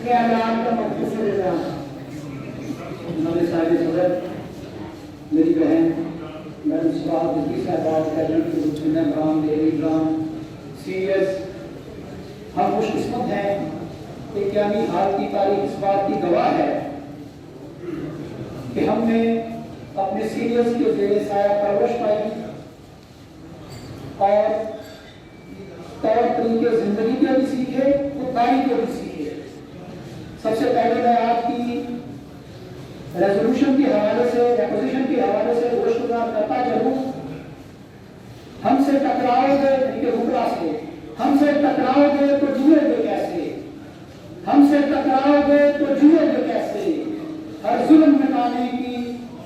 ख्यालात का मखसूस निज़ाम। हमारे सारे सदर, मेरी बहन मैडम सुभाष जल्दी साहब, कैबिनेट राम देवी राम सीएस, हम खुशकिस्मत हैं कि यानी हाल की तारीख इस बात की गवाह है कि हमने अपने सीनियर्स के ज़ेरे साया परवरिश पाई और तौर तरीके जिंदगी के भी सीखे, खुददारी के भी सीखे। सबसे पहले मैं आपकी रेजोल्यूशन के हवाले से, रेपोजिशन के हवाले से गोशगुजार करता चलूं। हमसे टकराओगे इनके रुकरा से, हमसे टकराओगे तो जुएगे कैसे, हमसे टकराओगे तो जुएगे कैसे, हर जुल्म मिटाने की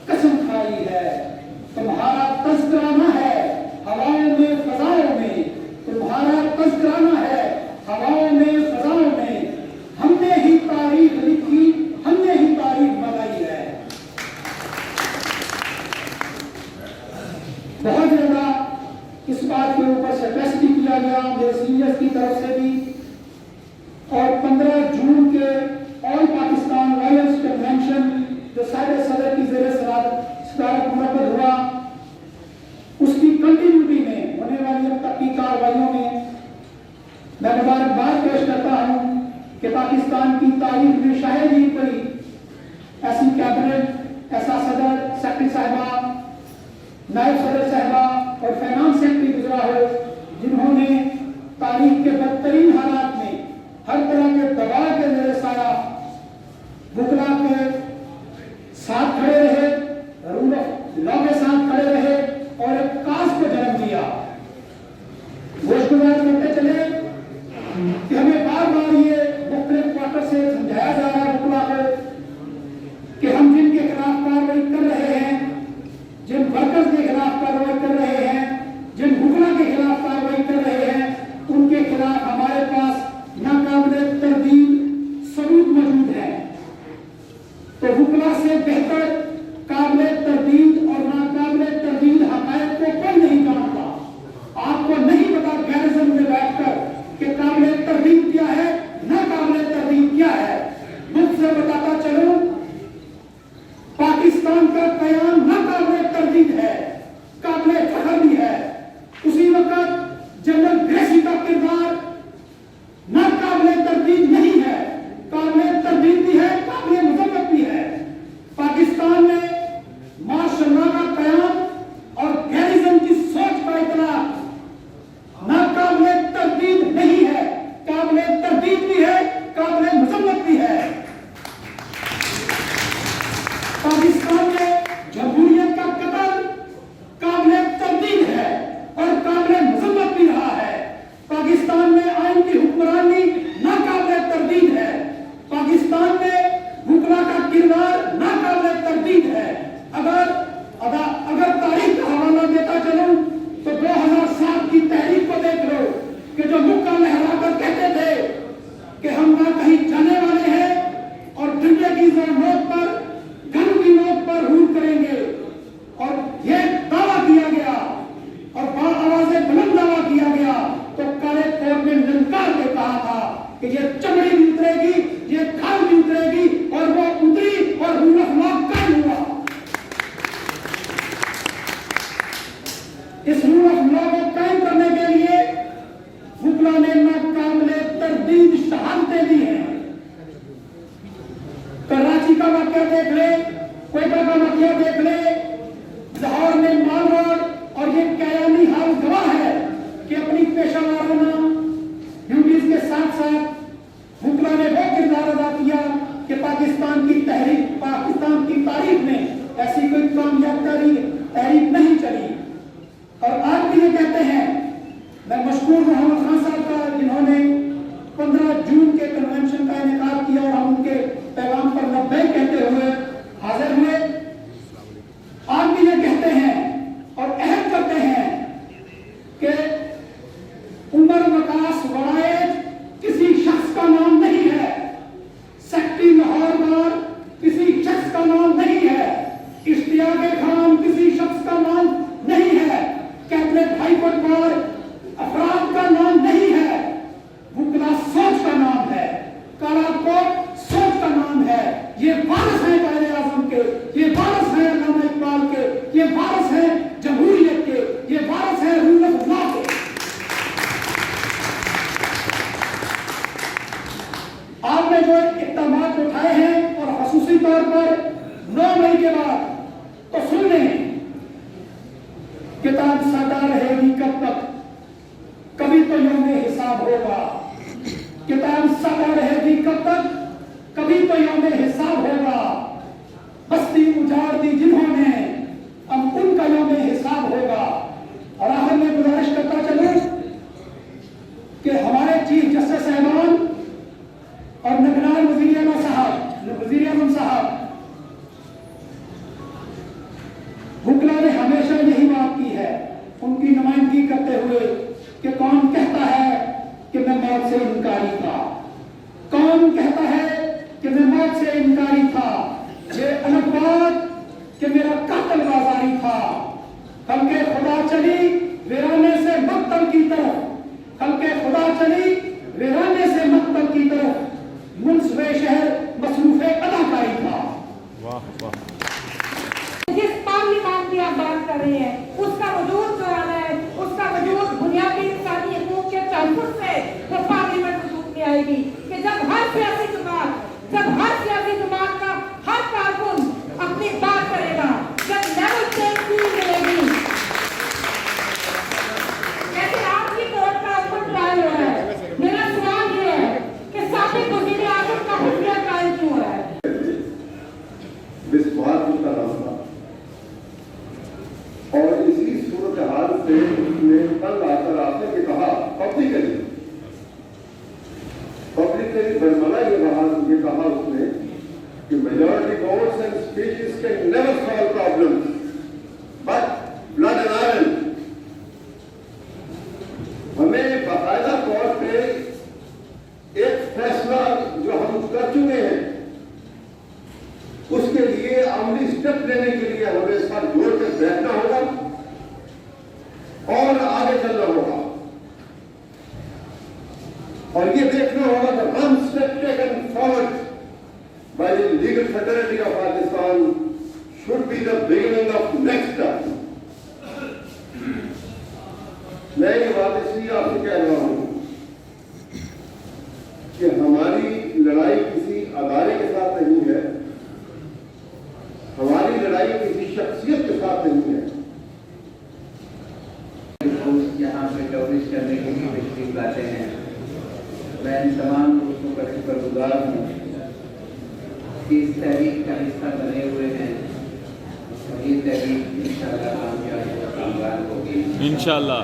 कसम खाई है, तुम्हारा तज़किराना है हवाओं में फजाओं में, तुम्हारा तज़किराना है हवाओं में फजाओं में, हमने ही तारीख लिखी, हमने ही तारीख बनाई है। बहुत ज्यादा इस बात के ऊपर स्ट्रेस भी किया गया मेरे सीनियर्स की तरफ से भी, और 15 जून के ऑल पाकिस्तान लॉयर्स कन्वेंशन जो सारे सदर की ज़ेरे सदारत मुनक़्क़द हुआ, उसकी कंटिन्यूटी में होने वाली अब तक की कार्रवाइयों में मैं मुबारकबाद पेश करता हूं कि पाकिस्तान की तारीख में शायद ही कोई ऐसी कैबिनेट, ऐसा सदर, सेक्रेटरी साहिबा, नायब सदर साहिबा और फाइनेंस सेक्रेटरी गुजरा हो जिन्होंने तारीख के बदतरीन हालात में हर तरह के दबाव के ज़ेरे साया बुकला के साथ खड़े रहे, रूल ऑफ लॉ के साथ खड़े रहे और एक काज को जन्म दिया। गोशगुजार करते चले कि हमें बार बार ये मुख्तलिफ क्वार्टर से समझाया जा रहा है बुकला को हिसाब होगा। किताब सदा रहेगी कब तक? कभी तो यौम हिसाब होगा। बस्ती उजाड़ दी जिन्होंने, अब उनका यौम हिसाब होगा। और आखिर में गुजारिश करता चलूं कि हमारे चीफ जस्टिस साहबान और नगरान वजीर आजम साहब बुकला ने हमेशा यही बात की है, उनकी नुमाइंदगी करते हुए, कि कौन कहता है कि मैं मौत से इनकारी था, कौन कहता है कि मैं मौत से इनकारी था, ये अलग बात कि मेरा कातिल बाजारी था। कल के खुदा चली वीराने से मक्तल की तरफ, कल के खुदा चली वीराने से मक्तल की तरफ, मुंसफे शहर मसरूफे अदाकारी था। वाह वाह। जिस पार्लियामेंट की आप बात कर रहे हैं, उसका वजूद जो है, उसका वजूद बुनियादी इंसानी हकूक के तहफ़्फ़ुज़ से तो पार्लियामेंट वजूद में आएगी कि जब हर सियासी जमात का हर कारकुन अपनी बात करेगा, जब लेवल प्लेइंग फील्ड मिलेगी। जैसे आपकी कोर्ट का ओपन ट्रायल हो रहा है, मेरा सवाल ये है कि साबिक़ वज़ीर आज़म का खुफिया ट्रायल क्यों हो रहा है? और इसी सूरत हाल से उसने कल आकर आपने कहा पब्लिकली बरमला ये कहा उसने कि majority votes and speeches can never solve problems but blood and iron. हमें बाकायदा तौर पे एक फैसला जो हम कर चुके हैं उसके लिए अमली स्टेप लेने के लिए हमें इस पर जोड़ कर बैठना होगा और आगे चलना होगा और ये देखना होगा कि one step taken forward by the legal federality of Pakistan should be the beginning of next step. मैं ये बात इसलिए आपसे कह रहा हूं कि हमारी लड़ाई किसी अदारे के साथ नहीं है, हमारी लड़ाई किसी शख्सियत के साथ नहीं है। यहाँ पे कवरेज करने के लिए तशरीफ लाते हैं, मैं इन तमाम दोस्तों का शुक्रगुजार हूँ कि इस तहरीक का हिस्सा बने हुए हैं और ये तहरीक इंशाअल्लाह कामयाब होगी। इंशाअल्लाह।